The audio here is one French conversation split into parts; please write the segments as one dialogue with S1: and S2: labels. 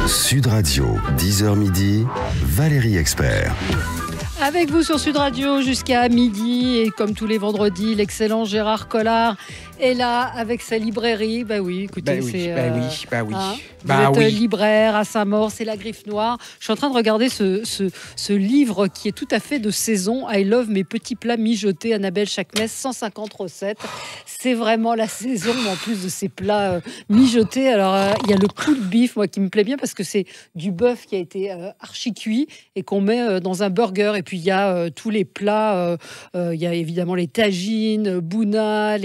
S1: Sud Radio, 10h midi, Valérie Expert.
S2: Avec vous sur Sud Radio jusqu'à midi et comme tous les vendredis, l'excellent Gérard Collard est là avec sa librairie. Bah oui, écoutez, c'est... Vous êtes libraire à Saint-Maur, c'est La Griffe Noire. Je suis en train de regarder ce livre qui est tout à fait de saison. I Love mes petits plats mijotés, Annabelle Chakmes, 150 recettes. C'est vraiment la saison en plus de ces plats mijotés. Alors, il y a le pulled beef, moi, qui me plaît bien parce que c'est du bœuf qui a été archi-cuit et qu'on met dans un burger. Et puis, il y a tous les plats. Il y a évidemment les tagines, bouna,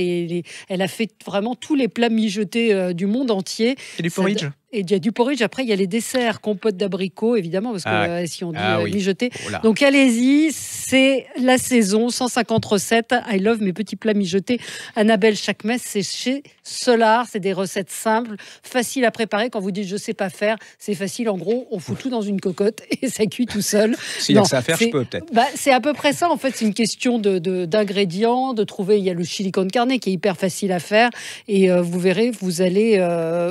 S2: elle a fait vraiment tous les plats mijotés du monde entier.
S3: Et du porridge.
S2: Et il y a du porridge. Après, il y a les desserts, compote d'abricots, évidemment, parce que si on dit mijoter. Donc, allez-y, c'est la saison, 150 recettes. I Love mes petits plats mijotés. Annabelle Chakmes, c'est chez Solar. C'est des recettes simples, faciles à préparer. Quand vous dites je sais pas faire, c'est facile. En gros, on fout tout dans une cocotte et ça cuit tout seul.
S3: S'il y a que ça à faire, je peux peut-être.
S2: C'est à peu près ça, en fait. C'est une question d'ingrédients, de trouver. Il y a le chili con carne qui est hyper facile à faire. Et vous verrez, vous allez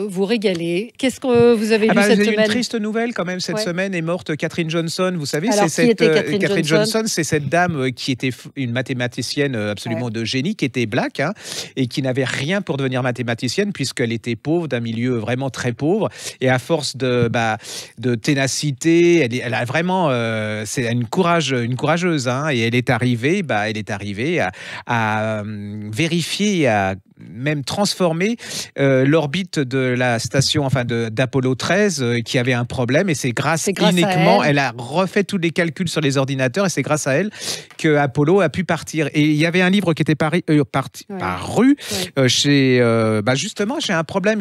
S2: vous régaler. Qu'est-ce que vous avez lu cette semaine ?
S3: Une triste nouvelle quand même cette semaine, est morte Catherine Johnson. Vous savez,
S2: alors,
S3: c'est
S2: Catherine
S3: Johnson, c'est cette dame qui était une mathématicienne absolument de génie, qui était black et qui n'avait rien pour devenir mathématicienne puisqu'elle était pauvre, d'un milieu vraiment très pauvre. Et à force de ténacité, elle a vraiment, c'est une courageuse, et elle est arrivée à vérifier, à même transformer l'orbite de la station, d'Apollo 13 qui avait un problème, et c'est grâce uniquement, elle a refait tous les calculs sur les ordinateurs, et c'est grâce à elle que Apollo a pu partir. Et il y avait un livre qui était paru chez justement, j'ai un problème,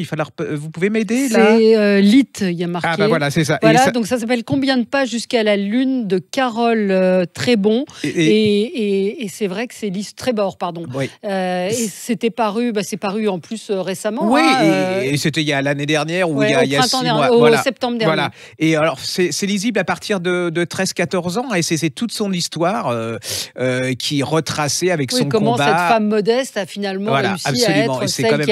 S3: vous pouvez m'aider là ?
S2: C'est Lit, il y a marqué.
S3: Voilà, c'est ça.
S2: Voilà, donc ça s'appelle Combien de pas jusqu'à la Lune de Carole Trébon. Et c'est vrai que c'est Lise Trébor, pardon.
S3: Oui.
S2: Et c'était paru, c'est paru en plus récemment.
S3: Oui, et c'était il y a l'année dernière ou il y a 6 mois.
S2: Au septembre dernier.
S3: Voilà. Et alors, c'est lisible à partir de 13-14 ans, et c'est toute son histoire qui est retracée avec son
S2: comment
S3: combat.
S2: Cette femme modeste a finalement réussi à être celle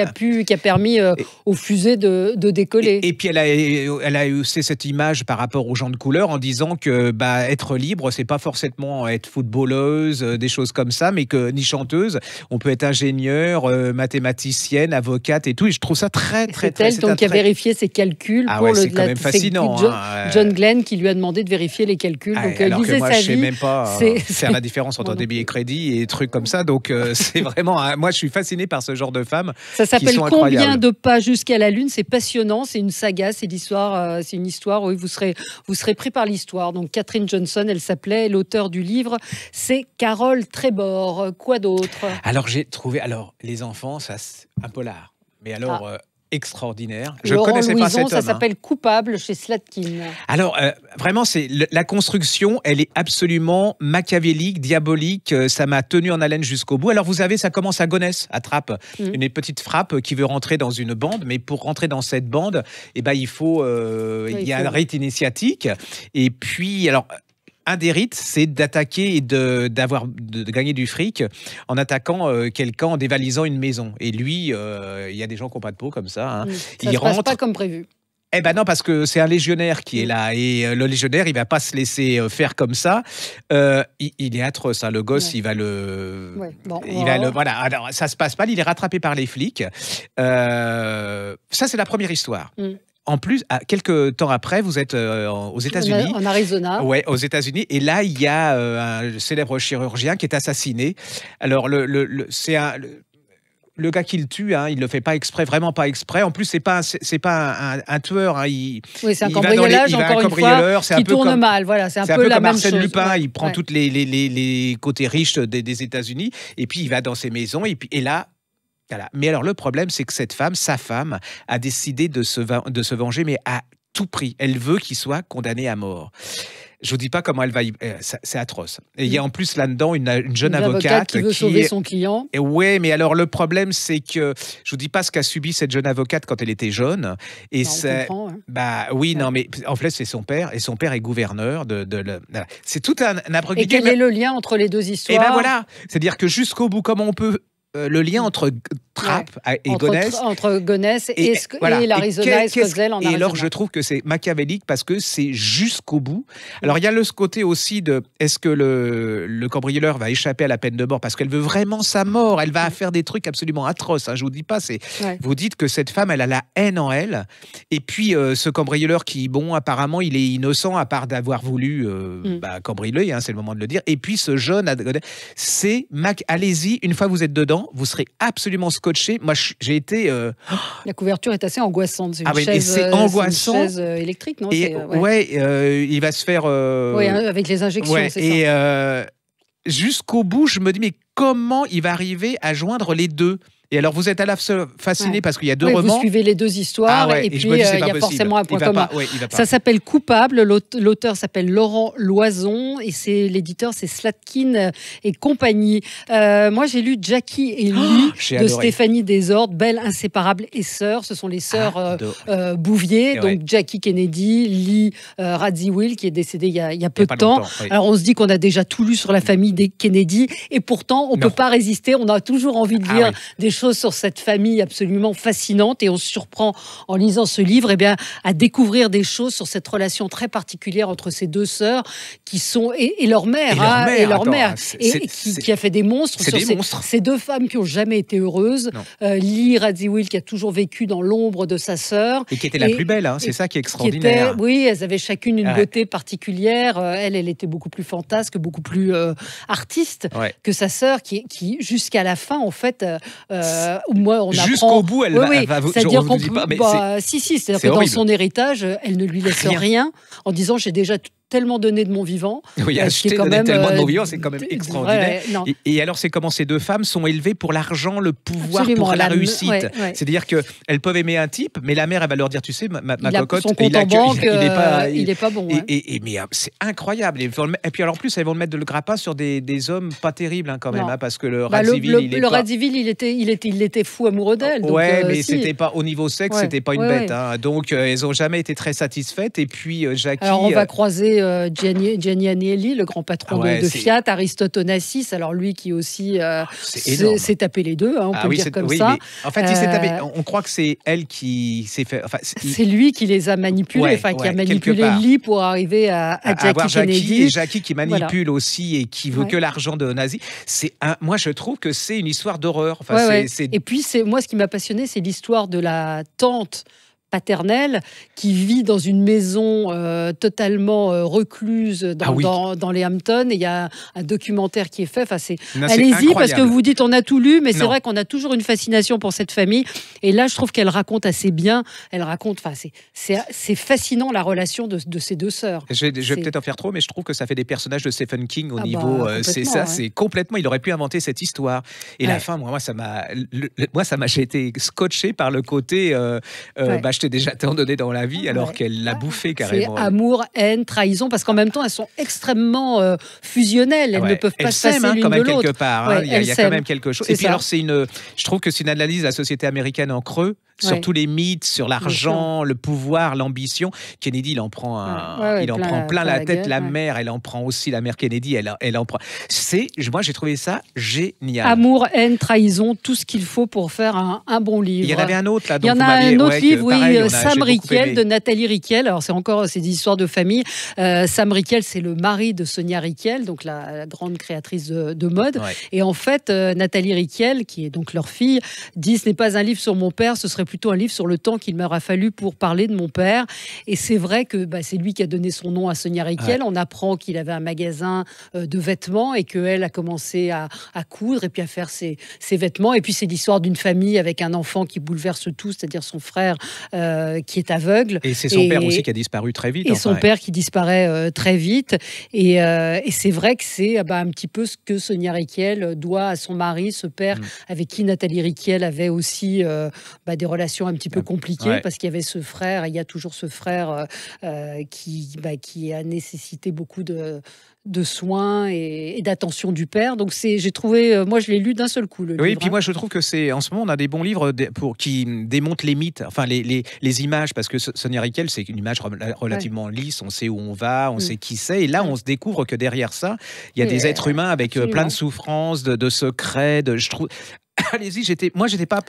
S2: qui a permis aux fusées de décoller.
S3: Et puis elle a aussi cette image par rapport aux gens de couleur en disant que être libre, c'est pas forcément être footballeuse, des choses comme ça, mais que ni chanteuse, on peut être ingénieur, mathématicienne, avocate et tout. Et je trouve ça très très très.
S2: C'est elle qui a vérifié ses calculs pour
S3: c'est quand même fascinant.
S2: John Glenn qui lui a demandé de vérifier les calculs. Donc
S3: alors que moi, je sais même pas faire la différence entre débit et crédit et des trucs comme ça. Donc c'est vraiment, moi je suis fasciné par ce genre de femmes.
S2: Ça s'appelle Combien de pas jusqu'à la Lune. C'est passionnant, c'est une saga, c'est une histoire où vous serez pris par l'histoire. Donc Catherine Johnson, elle s'appelait, l'auteur du livre, c'est Carole Trébor. Quoi d'autre ?
S3: Alors j'ai trouvé, les enfants, ça c'est un polar, mais alors extraordinaire. Je
S2: Laurent
S3: connaissais
S2: Louison,
S3: pas cet homme.
S2: Ça s'appelle Coupable chez Slatkin.
S3: Alors vraiment, c'est la construction, elle est absolument machiavélique, diabolique. Ça m'a tenu en haleine jusqu'au bout. Alors vous avez, ça commence à Gonesse, à Trappes, une petite frappe qui veut rentrer dans une bande, mais pour rentrer dans cette bande, il y a un rite initiatique. Et puis alors. Un des rites, c'est d'attaquer et de gagner du fric en attaquant quelqu'un, en dévalisant une maison. Et lui, il y a des gens qui n'ont pas de peau comme ça.
S2: Ça ne se passe pas comme prévu.
S3: Eh ben non, parce que c'est un légionnaire qui est là. Et le légionnaire, il ne va pas se laisser faire comme ça. Il est atroce. Le gosse, il va le... Voilà. Alors, ça ne se passe pas. Il est rattrapé par les flics. Ça, c'est la première histoire. En plus, quelques temps après, vous êtes aux États-Unis.
S2: En Arizona.
S3: Ouais, aux États-Unis. Et là, il y a un célèbre chirurgien qui est assassiné. Alors, le gars qui le tue, il le fait pas exprès, vraiment pas exprès. En plus, c'est pas un tueur.
S2: C'est un cambriolage, encore une fois, qui tourne mal. Voilà, c'est un peu la
S3: comme
S2: même
S3: Arsène
S2: chose.
S3: Lupin, il prend toutes les côtés riches des États-Unis, et puis il va dans ses maisons, et là. Voilà. Mais alors le problème, c'est que cette femme, sa femme, a décidé de se venger, mais à tout prix. Elle veut qu'il soit condamné à mort. Je vous dis pas comment elle va c'est atroce. Et il y a en plus là-dedans une jeune avocate
S2: qui veut sauver son client.
S3: Et ouais, mais alors le problème, c'est que je vous dis pas ce qu'a subi cette jeune avocate quand elle était jeune. Et c'est non, mais en fait c'est son père, et son père est gouverneur c'est tout un abruti.
S2: Et quel est le lien entre les deux histoires ?
S3: Et voilà, c'est-à-dire que jusqu'au bout, comment on peut le lien entre Trapp et Gonesse.
S2: Entre Gonesse et l'Arizona et Scottsdale en Arizona.
S3: Et alors, je trouve que c'est machiavélique parce que c'est jusqu'au bout. Alors, il y a le côté aussi de est-ce que le cambrioleur va échapper à la peine de mort parce qu'elle veut vraiment sa mort. Elle va faire des trucs absolument atroces. Hein, je vous dis pas, vous dites que cette femme, elle a la haine en elle. Et puis, ce cambrioleur qui, bon, apparemment, il est innocent à part d'avoir voulu cambrioler, hein, c'est le moment de le dire. Et puis, ce jeune, allez-y, une fois vous êtes dedans, vous serez absolument scotché. Moi, j'ai été...
S2: La couverture est assez angoissante. C'est une chaise,
S3: c'est angoissant.
S2: Une chaise électrique, non?
S3: Et il va se faire...
S2: Oui, avec les injections, c'est ça.
S3: Jusqu'au bout, je me dis, mais comment il va arriver à joindre les deux? Et alors, vous êtes à la fois fasciné parce qu'il y a deux romans.
S2: Vous suivez les deux histoires et puis il y a forcément un point commun. Ça s'appelle Coupable. L'auteur s'appelle Laurent Loison et l'éditeur, c'est Slatkin et compagnie. Moi, j'ai lu Jackie et Lee de Stéphanie Desordes, Belle, inséparable et sœurs. Ce sont les sœurs Bouvier, donc Jackie Kennedy, Lee Radziwill, qui est décédée il y a peu de temps. Alors, on se dit qu'on a déjà tout lu sur la famille des Kennedy et pourtant, on ne peut pas résister. On a toujours envie de lire des choses sur cette famille absolument fascinante et on se surprend en lisant ce livre à découvrir des choses sur cette relation très particulière entre ces deux sœurs qui sont et leur mère qui a fait des monstres sur ces deux femmes qui n'ont jamais été heureuses. Lee Radziwill qui a toujours vécu dans l'ombre de sa sœur
S3: et qui était la plus belle, hein, c'est ça qui est extraordinaire.
S2: Oui, elles avaient chacune une beauté particulière. Elle était beaucoup plus fantasque, beaucoup plus artiste que sa sœur qui jusqu'à la fin en fait moi, on
S3: jusqu'au bout, elle va.
S2: C'est-à-dire qu'on c'est-à-dire que dans son héritage, elle ne lui laisse rien en disant j'ai déjà tellement donné de mon vivant.
S3: Oui, acheter tellement de mon vivant, c'est quand même extraordinaire. Et alors, c'est comment ces deux femmes sont élevées pour l'argent, le pouvoir, pour la réussite. C'est-à-dire qu'elles peuvent aimer un type, mais la mère, elle va leur dire, tu sais, ma cocotte,
S2: son compte en banque, il n'est pas bon.
S3: Mais c'est incroyable. Et puis, alors, en plus, elles vont le mettre de le grappin sur des hommes pas terribles, hein, quand même, hein, parce que le Radziwill,
S2: Radziwill, il était fou amoureux d'elle.
S3: Ouais, mais c'était pas au niveau sexe, c'était pas une bête. Donc, elles n'ont jamais été très satisfaites. Et puis, Jackie.
S2: Alors, on va croiser Gianni Agnelli, le grand patron de Fiat, Aristote Onassis, alors lui qui aussi s'est tapé les deux, hein, on peut le dire comme ça.
S3: En fait, on croit que c'est elle qui s'est fait...
S2: c'est lui qui les a manipulés, qui a manipulé Lee pour arriver à Jackie Kennedy.
S3: Et Jackie qui manipule aussi et qui veut que l'argent de Nazi. Moi, je trouve que c'est une histoire d'horreur.
S2: Et puis, moi, ce qui m'a passionné, c'est l'histoire de la tante paternelle qui vit dans une maison totalement recluse dans les Hamptons. Et il y a un documentaire qui est fait. Allez-y, parce que vous dites on a tout lu, mais c'est vrai qu'on a toujours une fascination pour cette famille. Et là, je trouve qu'elle raconte assez bien. Elle raconte, c'est fascinant la relation de ces deux sœurs.
S3: Je vais peut-être en faire trop, mais je trouve que ça fait des personnages de Stephen King au niveau. C'est complètement. Il aurait pu inventer cette histoire. Et la fin, j'ai été scotché par le côté. Je t'ai déjà tant donné dans la vie, alors qu'elle l'a bouffé carrément.
S2: C'est amour, haine, trahison, parce qu'en même temps, elles sont extrêmement fusionnelles. Elles ne peuvent pas se passer l'une de l'autre.
S3: Quelque part. Il y a quand même quelque chose. Et puis alors, je trouve que c'est une analyse de la société américaine en creux. Sur tous les mythes, sur l'argent, le pouvoir, l'ambition. Kennedy, il en prend plein la tête. La mère, elle en prend aussi. La mère Kennedy, elle en prend. Moi, j'ai trouvé ça génial.
S2: Amour, haine, trahison, tout ce qu'il faut pour faire un bon livre.
S3: Il y en avait un autre là.
S2: Il y en a un autre livre, pareil, Sam Rickel de Nathalie Rickel. Alors c'est encore des histoires de famille. Sam Rickel, c'est le mari de Sonia Rickel, donc la grande créatrice de mode. Et en fait, Nathalie Rickel, qui est donc leur fille, dit ce n'est pas un livre sur mon père, ce serait plutôt un livre sur le temps qu'il m'aura fallu pour parler de mon père. Et c'est vrai que c'est lui qui a donné son nom à Sonia Rickel. On apprend qu'il avait un magasin de vêtements et qu'elle a commencé à coudre et puis à faire ses vêtements. Et puis c'est l'histoire d'une famille avec un enfant qui bouleverse tout, c'est-à-dire son frère qui est aveugle.
S3: Et c'est son père aussi qui a disparu très vite.
S2: Et son père qui disparaît très vite. Et c'est vrai que c'est un petit peu ce que Sonia Rickel doit à son mari, ce père avec qui Nathalie Rickel avait aussi des relations un petit peu compliquées parce qu'il y avait ce frère, et il y a toujours ce frère qui a nécessité beaucoup de soins et d'attention du père. Donc j'ai trouvé, moi je l'ai lu d'un seul coup le livre.
S3: Oui, puis moi je trouve que en ce moment on a des bons livres qui démontent les mythes, enfin les images, parce que Sonia Rickel c'est une image relativement lisse, on sait où on va, on sait qui c'est, et là on se découvre que derrière ça il y a des êtres humains avec plein de souffrances, de secrets, je trouve allez-y. J'étais pas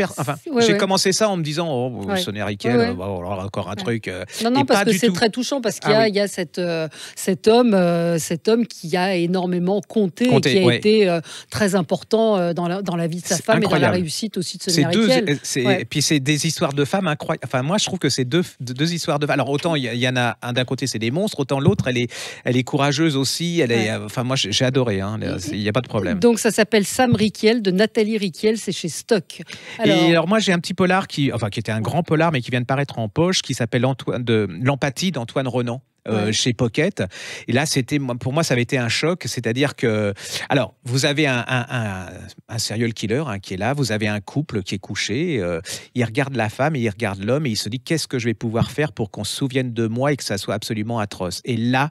S3: j'ai commencé ça en me disant, oh, Sonia Rykiel, encore un truc.
S2: Non, parce que c'est très touchant, parce qu'il y a cet homme qui a énormément compté et qui a été très important dans la vie de sa femme, incroyable. Et dans la réussite aussi de Sonia Rykiel.
S3: Et puis c'est des histoires de femmes incroyables. Enfin, moi, je trouve que c'est deux histoires de femmes. Alors autant il y en a un d'un côté, c'est des monstres, autant l'autre, elle est courageuse aussi. Enfin, moi, j'ai adoré. Il n'y a pas de problème.
S2: Donc ça s'appelle Sam Rykiel de Nathalie Rykiel, c'est chez Stock.
S3: Alors moi, j'ai un petit polar qui était un grand polar, mais qui vient de paraître en poche, qui s'appelle L'Empathie d'Antoine Renan. Chez Pocket. Et là, pour moi, ça avait été un choc. C'est-à-dire que, alors, vous avez un serial killer qui est là. Vous avez un couple qui est couché. Il regarde la femme et il regarde l'homme et il se dit, qu'est-ce que je vais pouvoir faire pour qu'on se souvienne de moi et que ça soit absolument atroce. Et là,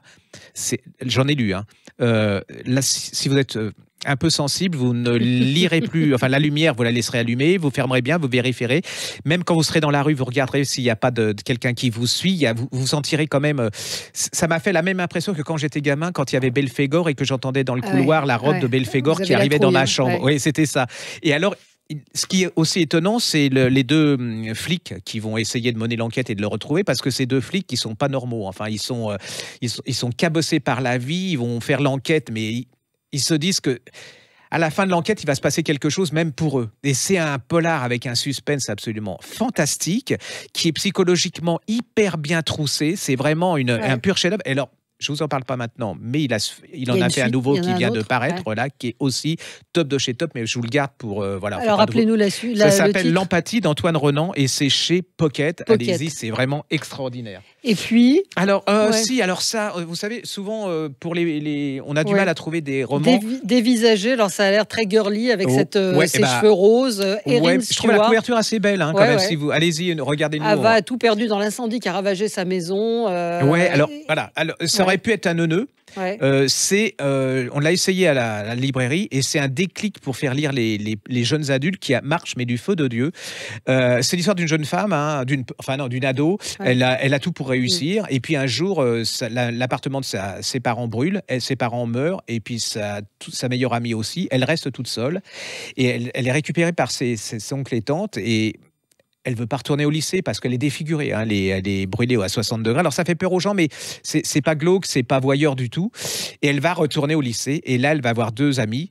S3: j'en ai lu. Là, si vous êtes un peu sensible, vous ne lirez plus. Enfin, la lumière, vous la laisserez allumée, vous fermerez bien, vous vérifierez. Même quand vous serez dans la rue, vous regarderez s'il n'y a pas de quelqu'un qui vous suit. Vous sentirez quand même. Ça m'a fait la même impression que quand j'étais gamin, quand il y avait Belphégor et que j'entendais dans le couloir la robe de Belphégor qui arrivait dans ma chambre. Oui, c'était ça. Et alors, ce qui est aussi étonnant, c'est les deux flics qui vont essayer de mener l'enquête et de le retrouver, parce que ces deux flics qui sont pas normaux. Enfin, ils sont cabossés par la vie. Ils vont faire l'enquête, mais ils se disent que à la fin de l'enquête, il va se passer quelque chose, même pour eux. Et c'est un polar avec un suspense absolument fantastique, qui est psychologiquement hyper bien troussé. C'est vraiment un pur chef-d'œuvre. Alors, je vous en parle pas maintenant, mais il en a fait un nouveau qui vient de paraître, là, qui est aussi top de chez top, mais je vous le garde pour voilà.
S2: Alors rappelez-nous la suite.
S3: Ça s'appelle L'Empathie d'Antoine Renan et c'est chez Pocket. Allez-y, c'est vraiment extraordinaire.
S2: Et puis
S3: alors alors ça, vous savez, souvent pour on a du mal à trouver des romans
S2: dévisagés. Alors ça a l'air très girly avec ses cheveux roses. Erin
S3: je trouve la couverture assez belle, quand même. Si vous allez-y, regardez-nous.
S2: Ava a tout perdu dans l'incendie qui a ravagé sa maison.
S3: Alors ça aurait pu être un neuneu. On l'a essayé à la librairie et c'est un déclic pour faire lire les jeunes adultes qui marchent mais du feu de Dieu. C'est l'histoire d'une jeune femme, d'une ado. Elle a tout pour réussir et puis un jour l'appartement de ses parents brûle, ses parents meurent et puis sa meilleure amie aussi. Elle reste toute seule et elle est récupérée par ses oncles et tantes et elle veut pas retourner au lycée parce qu'elle est défigurée, elle est brûlée à 60 degrés. Alors ça fait peur aux gens, mais c'est pas glauque, c'est pas voyeur du tout. Et elle va retourner au lycée et là elle va avoir deux amis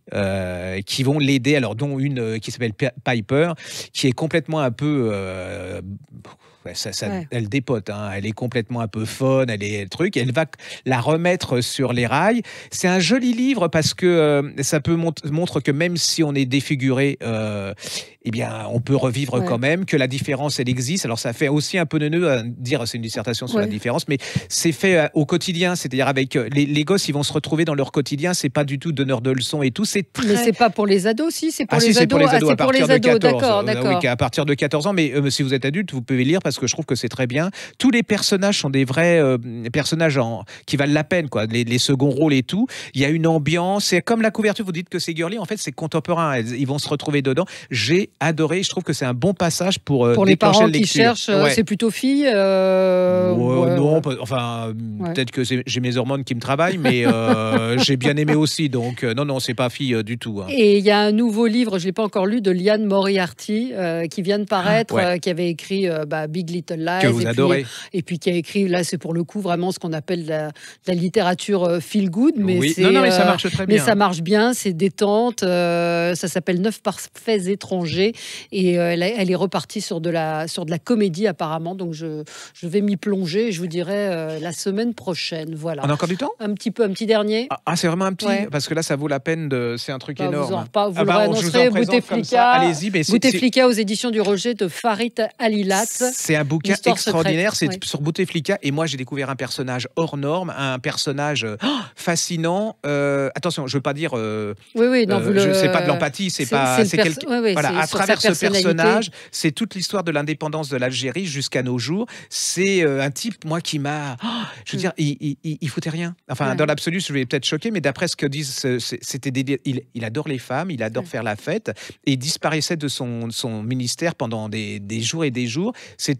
S3: qui vont l'aider. Alors dont une qui s'appelle Piper, qui est complètement un peu elle dépote, elle est complètement un peu fun, elle va la remettre sur les rails. C'est un joli livre parce que ça peut montre que même si on est défiguré, on peut revivre quand même, que la différence elle existe. Alors ça fait aussi un peu neuneux à dire c'est une dissertation sur la différence, mais c'est fait au quotidien, c'est-à-dire avec les gosses, ils vont se retrouver dans leur quotidien. C'est pas du tout donneur de leçons et tout.
S2: Mais c'est pas pour les ados, si c'est pour les ados.
S3: C'est pour les ados à partir de 14.
S2: D'accord.
S3: Oui, à partir de 14 ans, mais si vous êtes adulte, vous pouvez lire parce que je trouve que c'est très bien. Tous les personnages sont des vrais personnages qui valent la peine, quoi. Les seconds rôles et tout. Il y a une ambiance. C'est comme la couverture. Vous dites que c'est girly, en fait, c'est contemporain. Ils vont se retrouver dedans. J'ai adoré. Je trouve que c'est un bon passage pour
S2: les parents qui cherchent. C'est plutôt fille.
S3: Non, enfin, peut-être que j'ai mes hormones qui me travaillent, mais j'ai bien aimé aussi. Donc non, c'est pas fille du tout.
S2: Et il y a un nouveau livre, je l'ai pas encore lu, de Liane Moriarty qui vient de paraître, qui avait écrit Big Little Lies.
S3: Que vous adorez.
S2: Et puis qui a écrit, là c'est pour le coup vraiment ce qu'on appelle la littérature feel good. Mais
S3: mais ça marche très bien.
S2: Mais ça marche bien, c'est détente. Ça s'appelle 9 parfaits étrangers. Et elle est repartie sur de la comédie apparemment. Donc je vais m'y plonger et je vous dirai la semaine prochaine. Voilà.
S3: On a encore du temps ?
S2: Un petit dernier.
S3: C'est vraiment un petit, parce que là ça vaut la peine c'est un truc énorme.
S2: Vous le annoncerez, Bouteflika.
S3: Allez-y,
S2: Bouteflika aux éditions du Roger de Farid Alilat.
S3: C'est un bouquin extraordinaire, c'est sur Bouteflika et moi j'ai découvert un personnage hors norme, un personnage fascinant. Attention, je veux pas dire c'est pas de l'empathie, à travers ce personnage, c'est toute l'histoire de l'indépendance de l'Algérie jusqu'à nos jours. C'est un type qui m'a... je veux dire, il foutait rien. Enfin, dans l'absolu, je vais peut-être choquer, mais d'après ce que disent, il adore les femmes, il adore faire la fête, et il disparaissait de son ministère pendant des jours et des jours.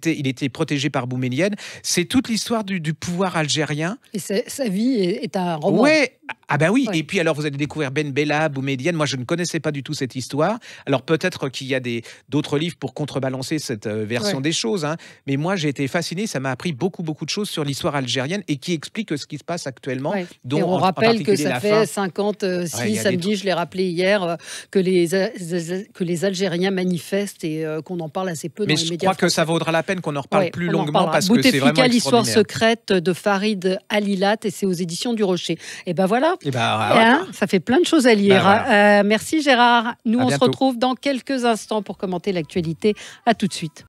S3: Il était protégé par Boumedienne. C'est toute l'histoire du pouvoir algérien.
S2: Et sa vie est un roman.
S3: Ouais. Ah ben oui, et puis alors vous allez découvrir Ben Bella, Boumedienne. Moi je ne connaissais pas du tout cette histoire. Alors peut-être qu'il y a d'autres livres pour contrebalancer cette version des choses, hein. Mais moi j'ai été fasciné, ça m'a appris beaucoup de choses sur l'histoire algérienne et qui explique ce qui se passe actuellement.
S2: Dont et on rappelle que ça fait 56 samedi, je l'ai rappelé hier, que les Algériens manifestent et qu'on en parle assez peu dans les médias.
S3: Mais je crois que ça vaudra la peine qu'on en reparle plus longuement parce que c'est vraiment extraordinaire.
S2: L'histoire secrète de Farid Alilat et c'est aux éditions du Rocher. Et ben voilà. Ça fait plein de choses à lire. Merci Gérard. Nous, on se retrouve dans quelques instants pour commenter l'actualité. À tout de suite.